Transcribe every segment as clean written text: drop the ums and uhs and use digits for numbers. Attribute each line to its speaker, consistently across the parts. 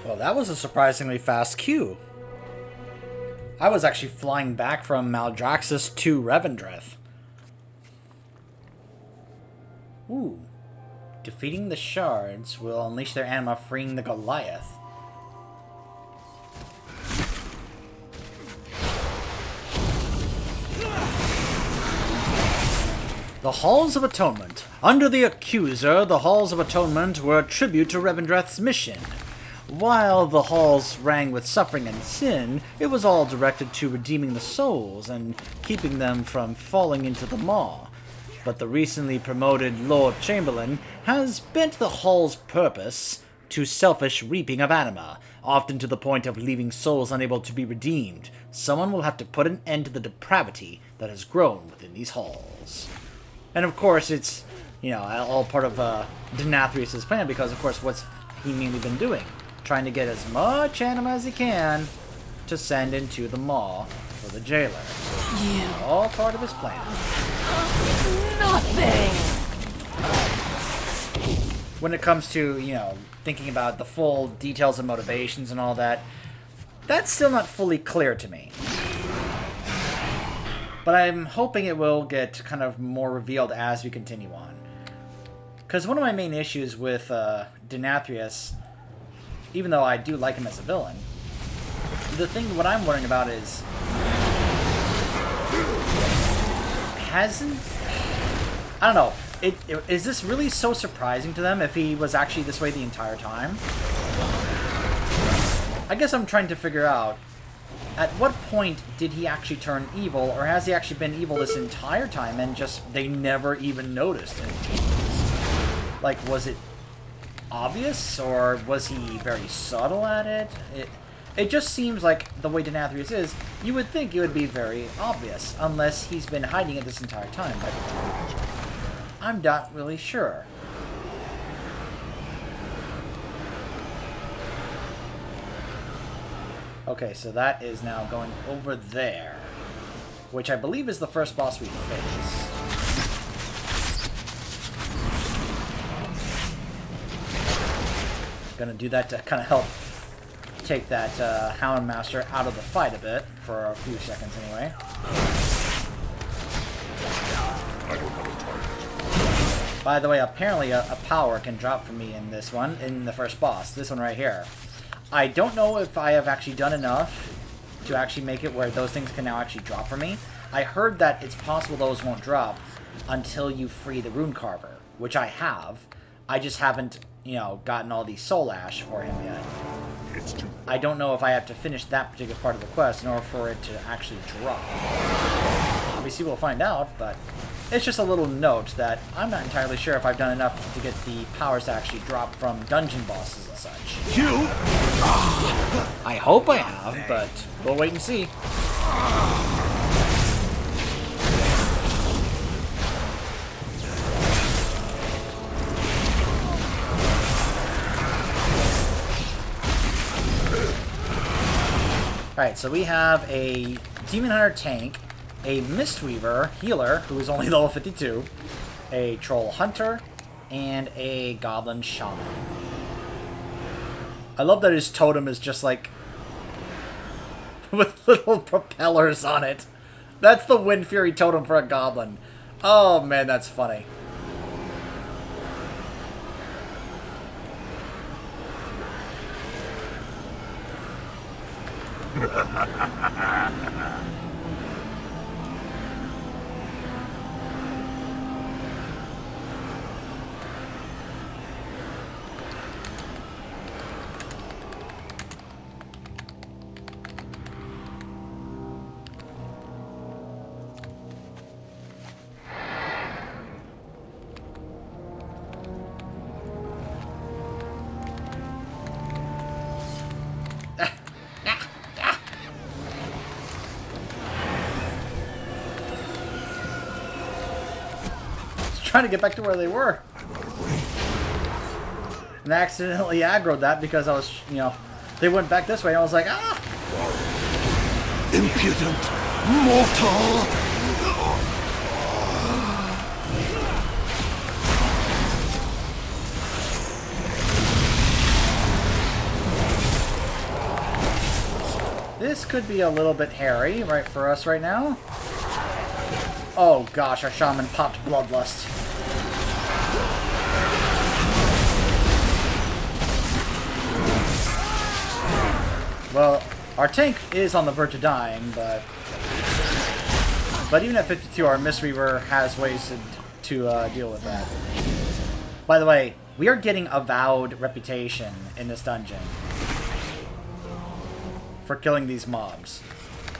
Speaker 1: Well, that was a surprisingly fast queue. I was actually flying back from Maldraxxus to Revendreth. Ooh. Defeating the shards will unleash their anima, freeing the Goliath. The Halls of Atonement. Under the Accuser, the Halls of Atonement were a tribute to Revendreth's mission. While the halls rang with suffering and sin, it was all directed to redeeming the souls and keeping them from falling into the maw. But the recently promoted Lord Chamberlain has bent the hall's purpose to selfish reaping of anima, often to the point of leaving souls unable to be redeemed. Someone will have to put an end to the depravity that has grown within these halls. And of course, it's, all part of Denathrius' plan, because of course, what's he mainly been doing? Trying to get as much anima as he can to send into the maw for the jailer. All part of his plan.
Speaker 2: Nothing!
Speaker 1: When it comes to, thinking about the full details and motivations and all that, that's still not fully clear to me. But I'm hoping it will get kind of more revealed as we continue on. Because one of my main issues with Denathrius, even though I do like him as a villain, what I'm worrying about is, I don't know, is this really so surprising to them if he was actually this way the entire time? I guess I'm trying to figure out, at what point did he actually turn evil, or has he actually been evil this entire time and just they never even noticed it? Like, was it obvious, or was he very subtle at it? It just seems like the way Denathrius is, you would think it would be very obvious, unless he's been hiding it this entire time, but I'm not really sure. Okay, so that is now going over there, which I believe is the first boss we face. Gonna do that to kind of help take that Houndmaster out of the fight a bit, for a few seconds anyway. By the way, apparently a power can drop for me in this one, in the first boss, this one right here. I don't know if I have actually done enough to actually make it where those things can now actually drop for me. I heard that it's possible those won't drop until you free the Rune Carver, which I have. I just haven't, gotten all the soul ash for him yet. I don't know if I have to finish that particular part of the quest in order for it to actually drop. Obviously we'll find out, but it's just a little note that I'm not entirely sure if I've done enough to get the powers to actually drop from dungeon bosses and such. I hope I have, but we'll wait and see. Alright, so we have a Demon Hunter tank, a Mistweaver healer, who is only level 52, a Troll Hunter, and a Goblin Shaman. I love that his totem is just like, with little propellers on it. That's the Wind Fury totem for a Goblin. Oh man, that's funny. Trying to get back to where they were. And I accidentally aggroed that because I was, they went back this way and I was like, ah!
Speaker 3: Impudent mortal!
Speaker 1: this could be a little bit hairy right for us right now. Oh gosh, our shaman popped Bloodlust. Well, our tank is on the verge of dying, but even at 52, our Mistweaver has ways to deal with that. By the way, we are getting avowed reputation in this dungeon for killing these mobs.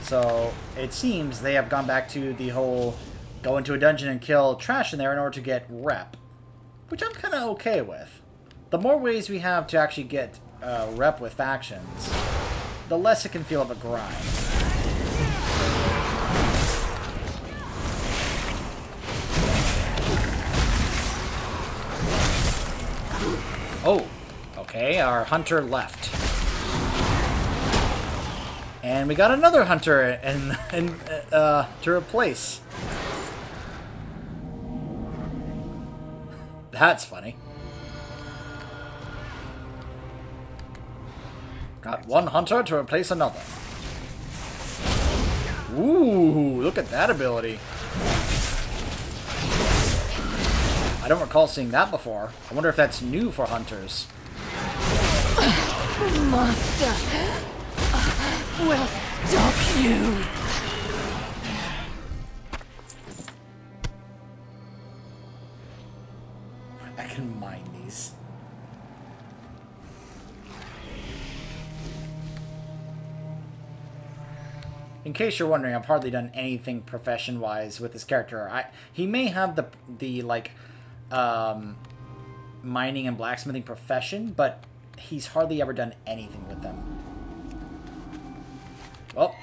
Speaker 1: So it seems they have gone back to the whole go into a dungeon and kill trash in there in order to get rep, which I'm kind of okay with. The more ways we have to actually get rep with factions, the less it can feel of a grind. Oh, okay, our hunter left. And we got another hunter to replace. That's funny. Got one hunter to replace another. Ooh, look at that ability. I don't recall seeing that before. I wonder if that's new for hunters.
Speaker 2: Master, we'll stop you.
Speaker 1: I can mine these. In case you're wondering, I've hardly done anything profession-wise with this character. He may have the like mining and blacksmithing profession, but he's hardly ever done anything with them. Well,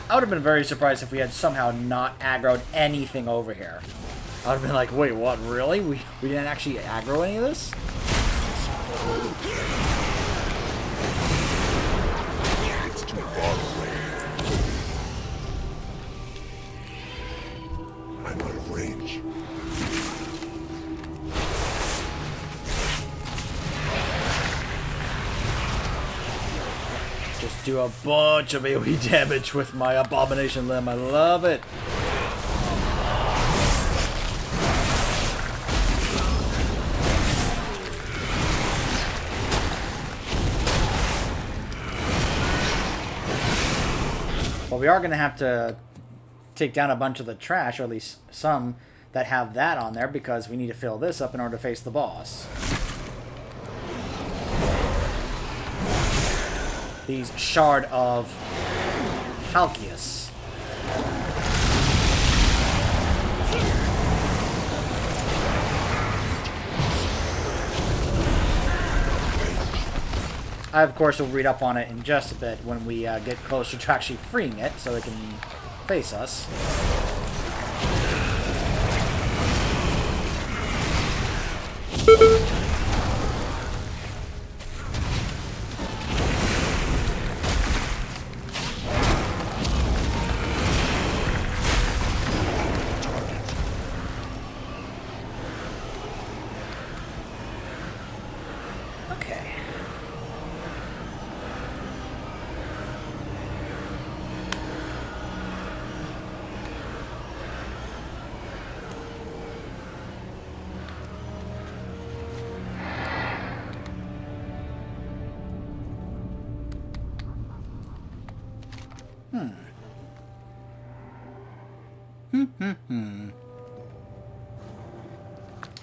Speaker 1: I would have been very surprised if we had somehow not aggroed anything over here. I would have been like, wait, what, really? We didn't actually aggro any of this?
Speaker 3: It's too far away. I'm out of range.
Speaker 1: Just do a bunch of AoE damage with my Abomination Limb. I love it. Well, we are going to have to take down a bunch of the trash, or at least some that have that on there, because we need to fill this up in order to face the boss. These Shard of Halkias. I, of course, will read up on it in just a bit when we get closer to actually freeing it, so it can face us.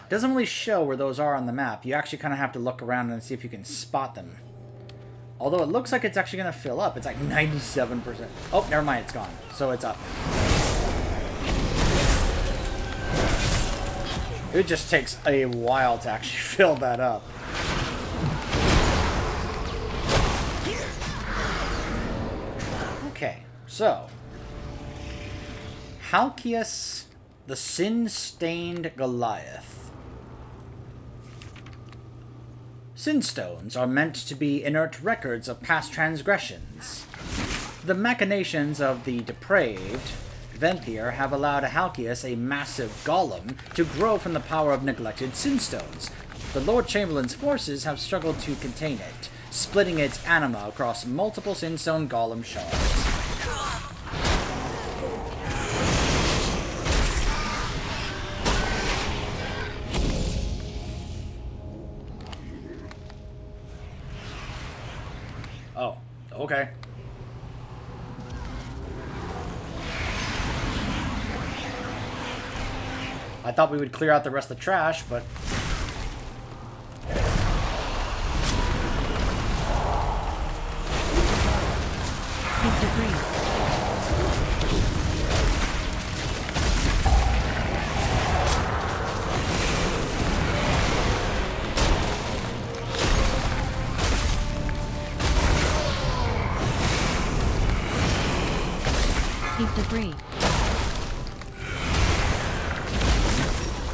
Speaker 1: Doesn't really show where those are on the map. You actually kind of have to look around and see if you can spot them. Although it looks like it's actually going to fill up. It's like 97%. Oh, never mind. It's gone. So it's up. It just takes a while to actually fill that up. Okay, so Halkias, the sin-stained Goliath. Sinstones are meant to be inert records of past transgressions. The machinations of the depraved Venthyr have allowed Halkias, a massive golem, to grow from the power of neglected sinstones. The Lord Chamberlain's forces have struggled to contain it, splitting its anima across multiple Sinstone Golem shards. Oh, okay. I thought we would clear out the rest of the trash, but...
Speaker 2: Keep debris. Keep debris.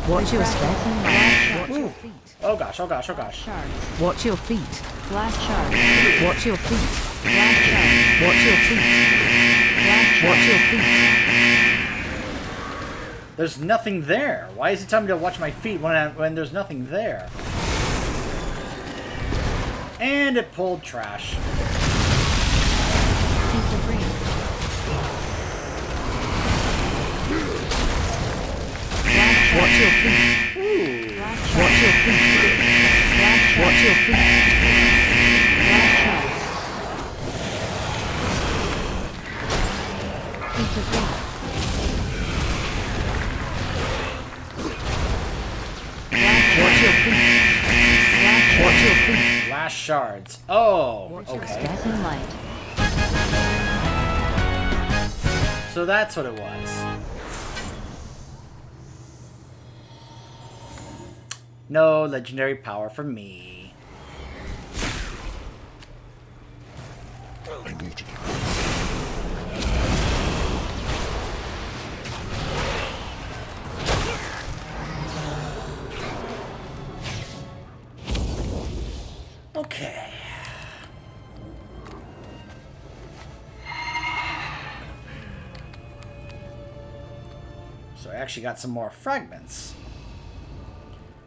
Speaker 4: Watch your step.
Speaker 2: Watch your
Speaker 1: Ooh.
Speaker 2: feet.
Speaker 1: Oh gosh, oh gosh, oh gosh.
Speaker 2: Shards.
Speaker 4: Watch your feet.
Speaker 2: Glass shards.
Speaker 4: Watch your feet.
Speaker 2: Glass shards.
Speaker 4: Watch your feet.
Speaker 2: Glass
Speaker 4: Watch
Speaker 2: shards.
Speaker 4: your feet.
Speaker 1: There's nothing there. Why is it telling me to watch my feet when there's nothing there? And it pulled trash.
Speaker 2: Keep debris.
Speaker 4: Watch your feet.
Speaker 1: Ooh.
Speaker 2: Glass
Speaker 4: Watch
Speaker 2: shards.
Speaker 4: your feet.
Speaker 2: Glass shards.
Speaker 4: Watch your feet.
Speaker 2: Glass shards. Keep debris.
Speaker 4: Watch your feet. Watch your feet.
Speaker 1: Glass shards. Oh,
Speaker 4: Watch your
Speaker 1: okay.
Speaker 2: Death and light.
Speaker 1: So that's what it was. No legendary power for me.
Speaker 3: I need to get
Speaker 1: Okay. So I actually got some more fragments,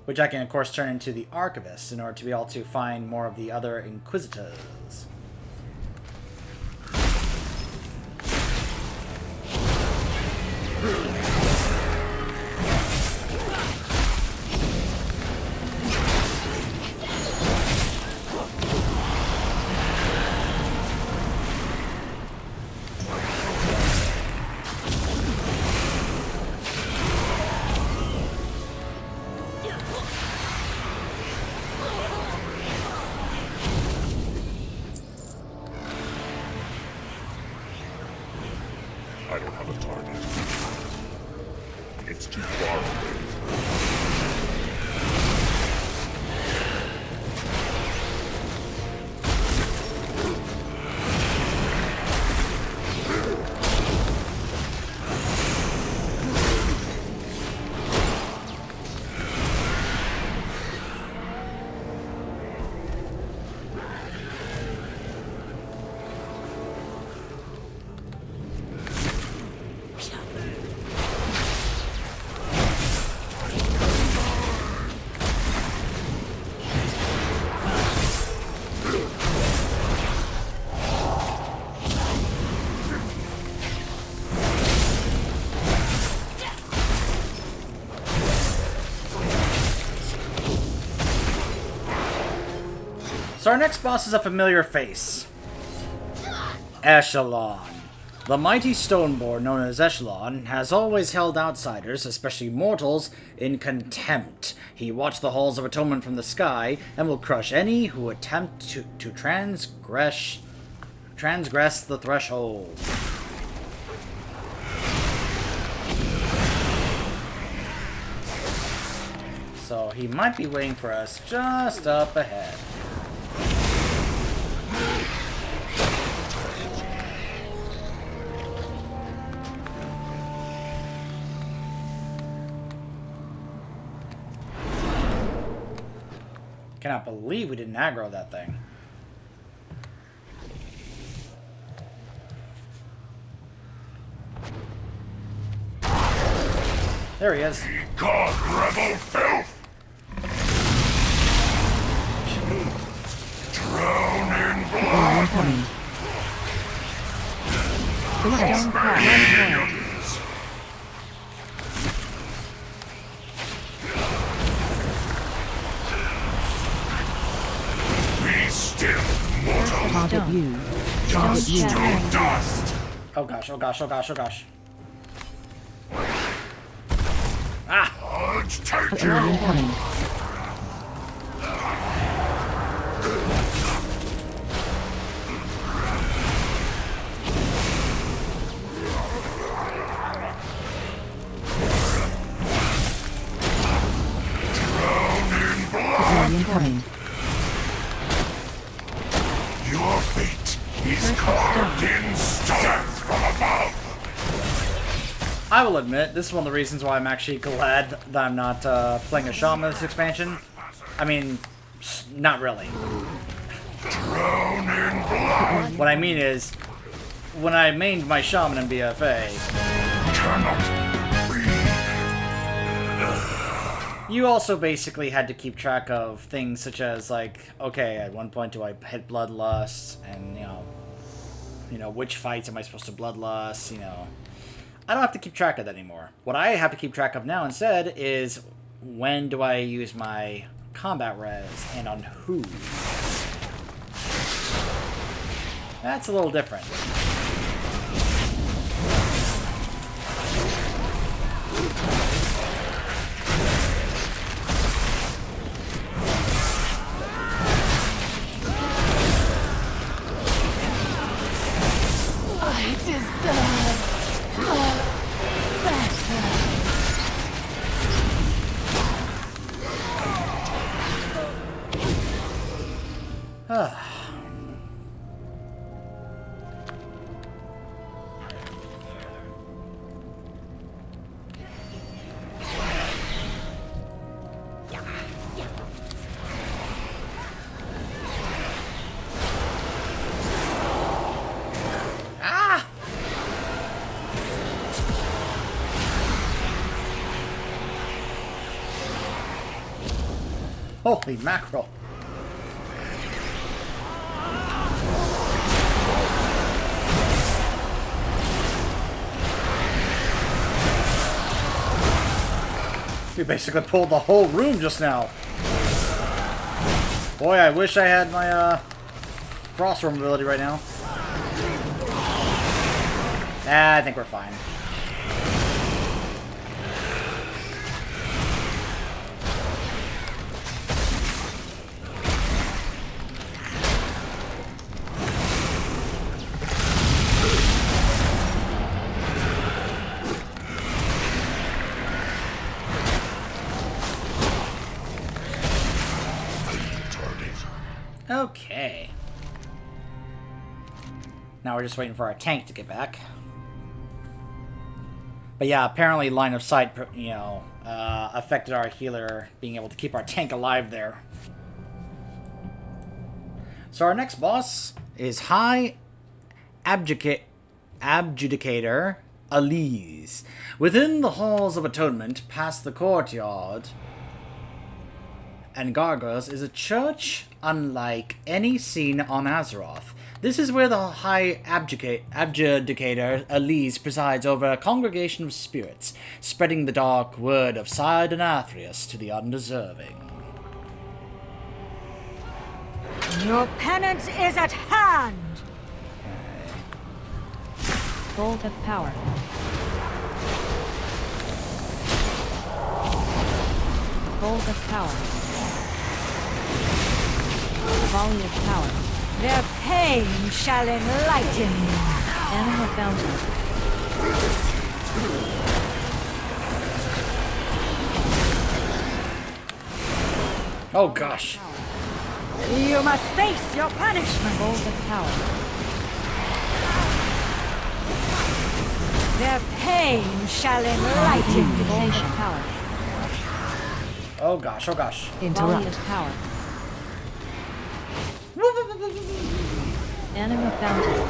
Speaker 1: which I can of course turn into the Archivist in order to be able to find more of the other Inquisitors.
Speaker 3: I don't have a target. It's too far away.
Speaker 1: So our next boss is a familiar face. Echelon. The mighty Stoneborn known as Echelon has always held outsiders, especially mortals, in contempt. He watched the halls of atonement from the sky and will crush any who attempt to transgress the threshold. So he might be waiting for us just up ahead. Cannot believe we didn't aggro that thing. There he is.
Speaker 3: God, rebel filth! Drown
Speaker 2: incoming. Stone call.
Speaker 3: Be still, mortal.
Speaker 2: Target you.
Speaker 3: Dust
Speaker 2: you.
Speaker 3: to dust.
Speaker 1: Oh gosh, oh gosh, oh gosh, oh gosh. Ah!
Speaker 3: Urge take
Speaker 2: Patrol
Speaker 3: you.
Speaker 2: incoming. Patrol incoming.
Speaker 3: Your fate is carved in stone. Death from above.
Speaker 1: I will admit, this is one of the reasons why I'm actually glad that I'm not playing a shaman this expansion. I mean, not really.
Speaker 3: Drown in blood.
Speaker 1: What I mean is, when I mained my shaman in BFA,
Speaker 3: Cannot be.
Speaker 1: you also basically had to keep track of things such as, like, okay, at one point do I hit bloodlust, and, you know, which fights am I supposed to bloodlust, you know. I don't have to keep track of that anymore. What I have to keep track of now instead is when do I use my combat res and on who. That's a little different.
Speaker 5: I deserve better.
Speaker 1: Holy mackerel. We basically pulled the whole room just now. Boy, I wish I had my frost room ability right now. I think we're fine. Okay. Now we're just waiting for our tank to get back. But yeah, apparently line of sight, affected our healer being able to keep our tank alive there. So our next boss is High Abjudicator Elise. Within the Halls of Atonement, past the courtyard and gargoyles, is a church unlike any seen on Azeroth. This is where the High Abjudicator Elise presides over a congregation of spirits, spreading the dark word of Sardonathrius to the undeserving.
Speaker 5: Your penance is at hand!
Speaker 2: Bolt of power. Bolt of power. Volley of power.
Speaker 5: Their pain shall enlighten you.
Speaker 2: Animal fountain.
Speaker 1: Oh gosh.
Speaker 5: You must face your punishment.
Speaker 2: Bolt of power.
Speaker 5: Their pain shall enlighten you.
Speaker 2: Bolt of power.
Speaker 1: Oh gosh, oh gosh.
Speaker 2: Volley
Speaker 5: Interrupt.
Speaker 2: of power. Animal fountain.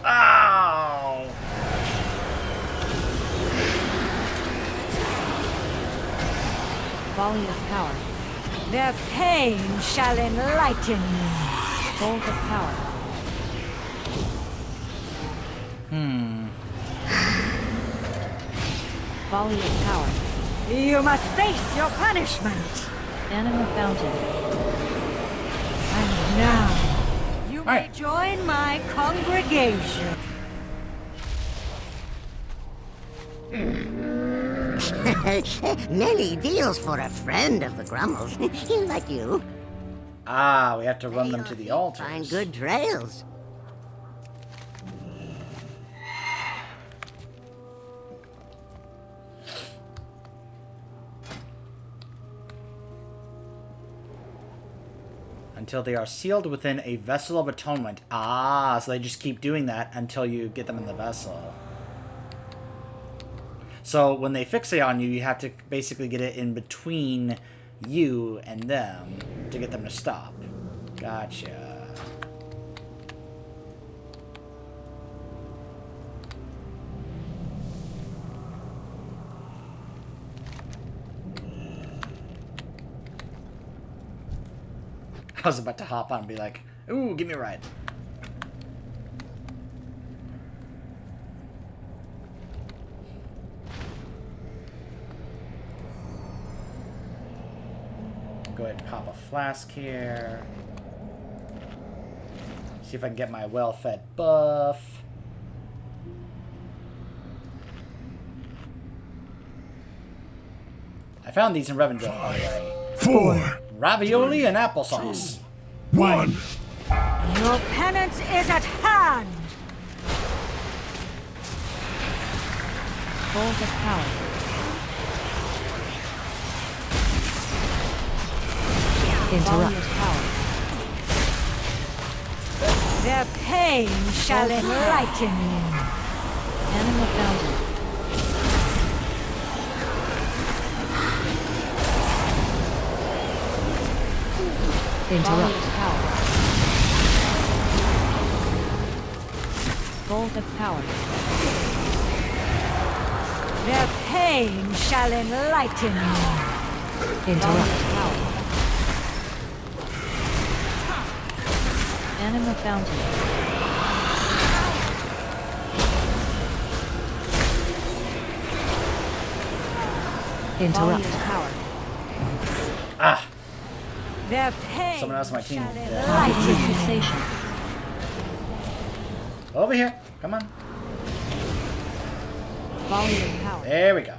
Speaker 1: Ow!
Speaker 2: Volley of power.
Speaker 5: Their pain shall enlighten you.
Speaker 2: Bolt of power. Volley of power.
Speaker 5: You must face your punishment.
Speaker 2: Anima fountain.
Speaker 5: And now, you may
Speaker 1: Alright.
Speaker 5: join my congregation.
Speaker 6: Many deals for a friend of the Grummles, like you.
Speaker 1: Ah, we have to run them to the altars.
Speaker 6: Find good trails.
Speaker 1: Until they are sealed within a vessel of atonement. Ah, so they just keep doing that until you get them in the vessel. So when they fixate on you, you have to basically get it in between you and them to get them to stop. Gotcha. I was about to hop on and be like, ooh, give me a ride. Go ahead and pop a flask here. See if I can get my well-fed buff. I found these in Revendreth already.
Speaker 3: 4,
Speaker 1: Ravioli and applesauce.
Speaker 3: 1.
Speaker 5: Your penance is at hand.
Speaker 2: Bolt of power. Volley of power.
Speaker 5: Their pain shall enlighten you.
Speaker 2: Anima fountain. Volley of power. Bolt of power.
Speaker 5: Their pain shall enlighten you.
Speaker 2: Volley of power. Anima fountain. Volley of power.
Speaker 1: Ah,
Speaker 5: Their pain
Speaker 1: someone else on my team.
Speaker 5: shall
Speaker 1: Yeah.
Speaker 5: enlighten you.
Speaker 2: Fixation.
Speaker 1: Over here. Come on.
Speaker 2: Volley of power.
Speaker 1: There we go.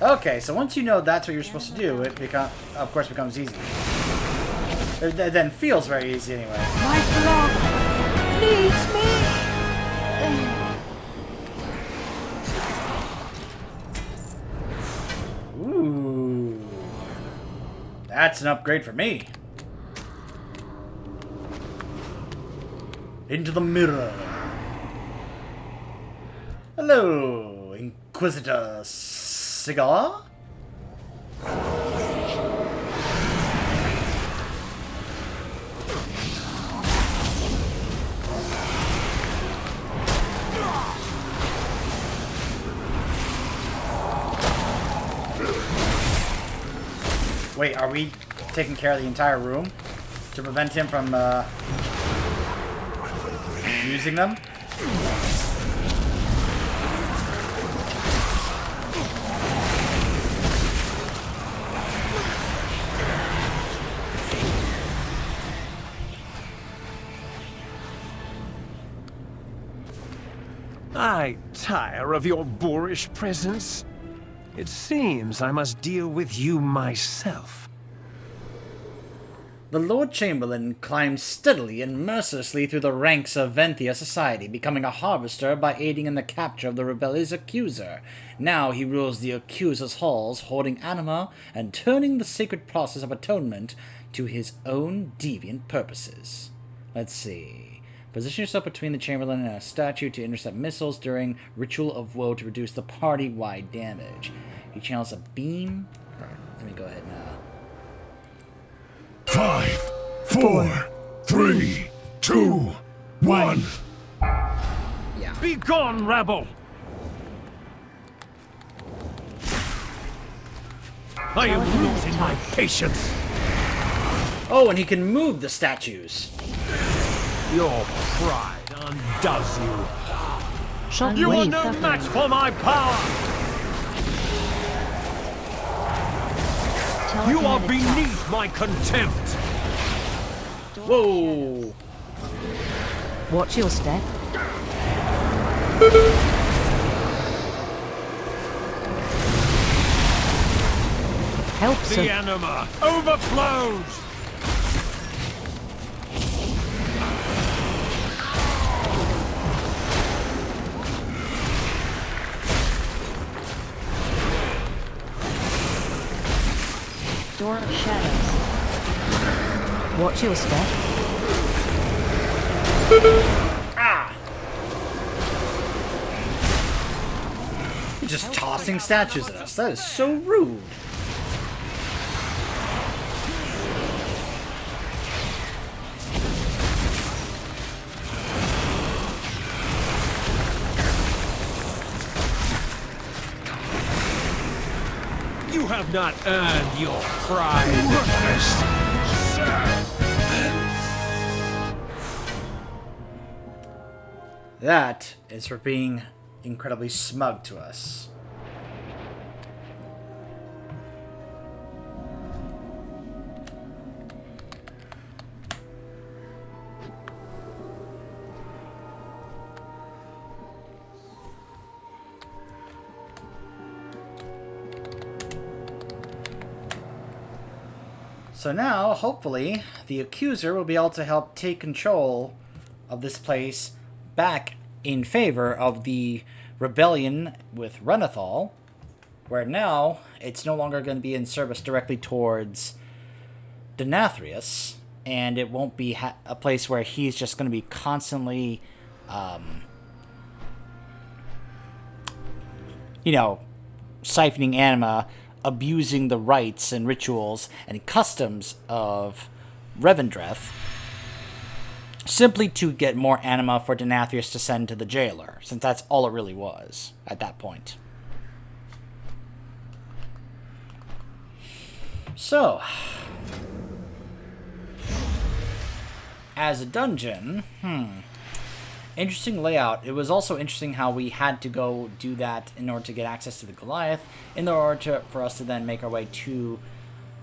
Speaker 1: Okay, so once you know that's what you're supposed to do, it of course becomes easy. It then feels very easy anyway.
Speaker 5: My flock needs me.
Speaker 1: Ooh. That's an upgrade for me. Into the mirror. Hello, Inquisitor Cigar? Wait, are we taking care of the entire room to prevent him from using them?
Speaker 7: I tire of your boorish presence. It seems I must deal with you myself.
Speaker 1: The Lord Chamberlain climbed steadily and mercilessly through the ranks of Venthia society, becoming a harvester by aiding in the capture of the rebellious accuser. Now he rules the accuser's halls, hoarding anima and turning the sacred process of atonement to his own deviant purposes. Let's see. Position yourself between the Chamberlain and a statue to intercept missiles during Ritual of Woe to reduce the party-wide damage. He channels a beam. Let me go ahead now.
Speaker 3: 5, 4, 3, 2, 1.
Speaker 7: Be gone, rabble! I am losing my patience.
Speaker 1: Oh, and he can move the statues.
Speaker 7: Your pride undoes you.
Speaker 2: Shock
Speaker 7: You are
Speaker 2: wave
Speaker 7: no
Speaker 2: suffering.
Speaker 7: match for my power. You are
Speaker 2: Telekinetic
Speaker 7: beneath my contempt.
Speaker 1: Whoa!
Speaker 2: touch. Watch your step. Help,
Speaker 7: The
Speaker 2: sir.
Speaker 7: anima overflows.
Speaker 2: Door of shadows. Watch your step.
Speaker 1: You're just tossing statues at us. That is so rude.
Speaker 7: You have not earned your pride.
Speaker 1: That is for being incredibly smug to us. So now, hopefully, the Accuser will be able to help take control of this place back in favor of the rebellion with Renathal, where now it's no longer going to be in service directly towards Denathrius, and it won't be a place where he's just going to be constantly, siphoning anima, abusing the rites and rituals and customs of Revendreth, simply to get more anima for Denathrius to send to the jailer, since that's all it really was at that point. So, as a dungeon, interesting layout. It was also interesting how we had to go do that in order to get access to the Goliath, in order for us to then make our way to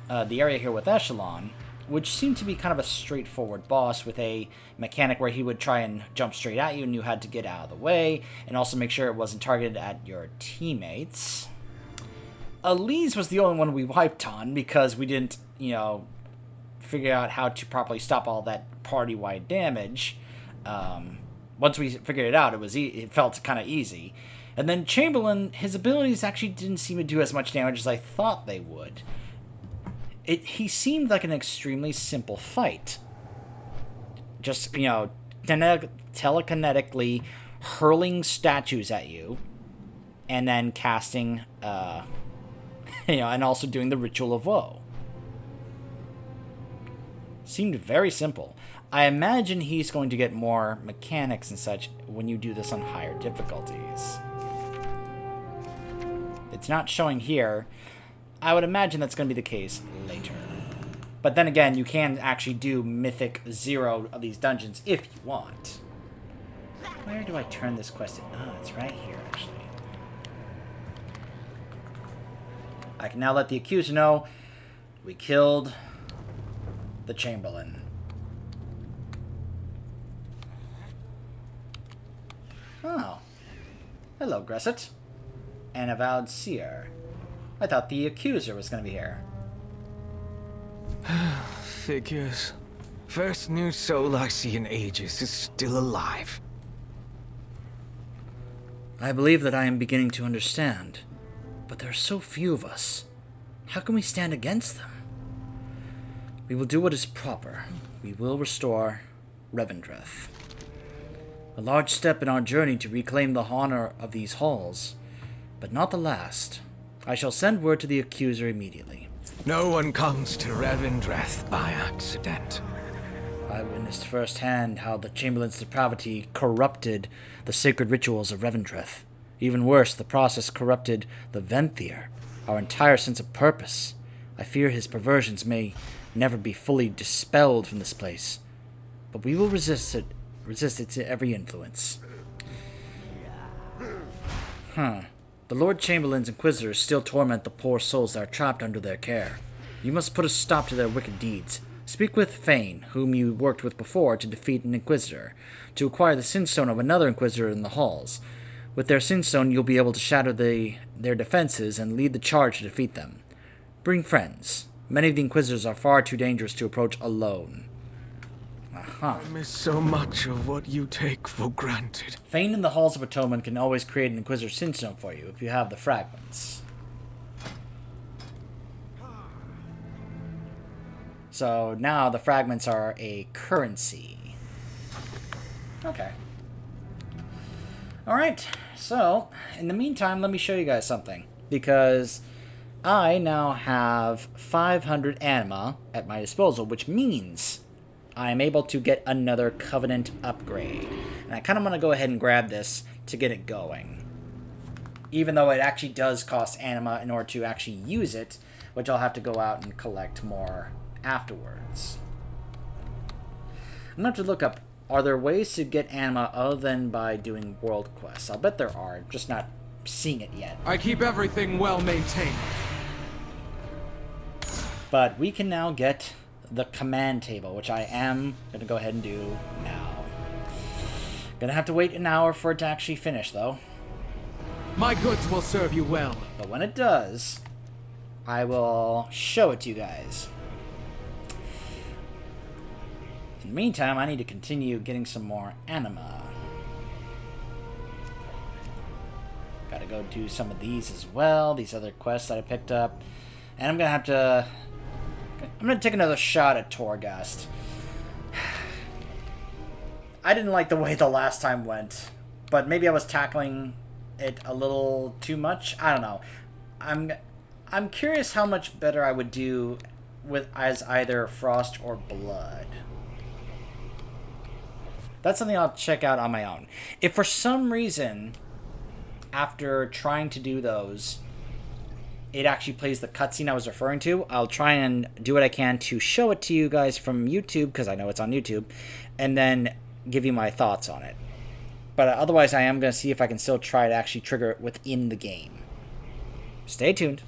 Speaker 1: the area here with Echelon, which seemed to be kind of a straightforward boss with a mechanic where he would try and jump straight at you and you had to get out of the way, and also make sure it wasn't targeted at your teammates. Elise was the only one we wiped on because we didn't, figure out how to properly stop all that party-wide damage. Once we figured it out, it felt kind of easy. And then Chamberlain, his abilities actually didn't seem to do as much damage as I thought they would. He seemed like an extremely simple fight. Just, telekinetically hurling statues at you, and then casting, and also doing the Ritual of Woe. Seemed very simple. I imagine he's going to get more mechanics and such when you do this on higher difficulties. It's not showing here. I would imagine that's going to be the case later. But then again, you can actually do Mythic 0 of these dungeons if you want. Where do I turn this quest in? Oh, it's right here, actually. I can now let the Accuser know we killed the Chamberlain. Oh. Hello, Gresset. An avowed seer. I thought the Accuser was going to be here.
Speaker 8: Figures. First new soul I see in ages is still alive.
Speaker 1: I believe that I am beginning to understand, but there are so few of us. How can we stand against them? We will do what is proper. We will restore Revendreth. A large step in our journey to reclaim the honor of these halls, but not the last. I shall send word to the Accuser immediately.
Speaker 8: No one comes to Revendreth by accident.
Speaker 1: I witnessed firsthand how the Chamberlain's depravity corrupted the sacred rituals of Revendreth. Even worse, the process corrupted the Venthyr, our entire sense of purpose. I fear his perversions may never be fully dispelled from this place, but we will resist it Resist its every influence. Huh. The Lord Chamberlain's Inquisitors still torment the poor souls that are trapped under their care. You must put a stop to their wicked deeds. Speak with Fane, whom you worked with before, to defeat an Inquisitor, to acquire the Sinstone of another Inquisitor in the halls. With their Sinstone, you'll be able to shatter their defenses and lead the charge to defeat them. Bring friends. Many of the Inquisitors are far too dangerous to approach alone. Aha.
Speaker 8: I miss so much of what you take for granted.
Speaker 1: Fane in the Halls of Atonement can always create an Inquisitor Sinstone for you if you have the fragments. So now the fragments are a currency. Okay. Alright, so in the meantime, let me show you guys something. Because I now have 500 anima at my disposal, which means I am able to get another Covenant upgrade. And I kind of want to go ahead and grab this to get it going. Even though it actually does cost anima in order to actually use it, which I'll have to go out and collect more afterwards. I'm going to have to look up, are there ways to get anima other than by doing world quests? I'll bet there are, just not seeing it yet.
Speaker 9: I keep everything well maintained.
Speaker 1: But we can now get the command table, which I am going to go ahead and do now. Gonna have to wait an hour for it to actually finish, though.
Speaker 9: My goods will serve you well.
Speaker 1: But when it does, I will show it to you guys. In the meantime, I need to continue getting some more anima. Gotta go do some of these as well, these other quests that I picked up. And I'm gonna take another shot at Torghast. I didn't like the way the last time went, but maybe I was tackling it a little too much. I don't know. I'm curious how much better I would do with as either Frost or Blood. That's something I'll check out on my own. If for some reason, after trying to do those, it actually plays the cutscene I was referring to, I'll try and do what I can to show it to you guys from YouTube, because I know it's on YouTube, and then give you my thoughts on it. But otherwise, I am going to see if I can still try to actually trigger it within the game. Stay tuned.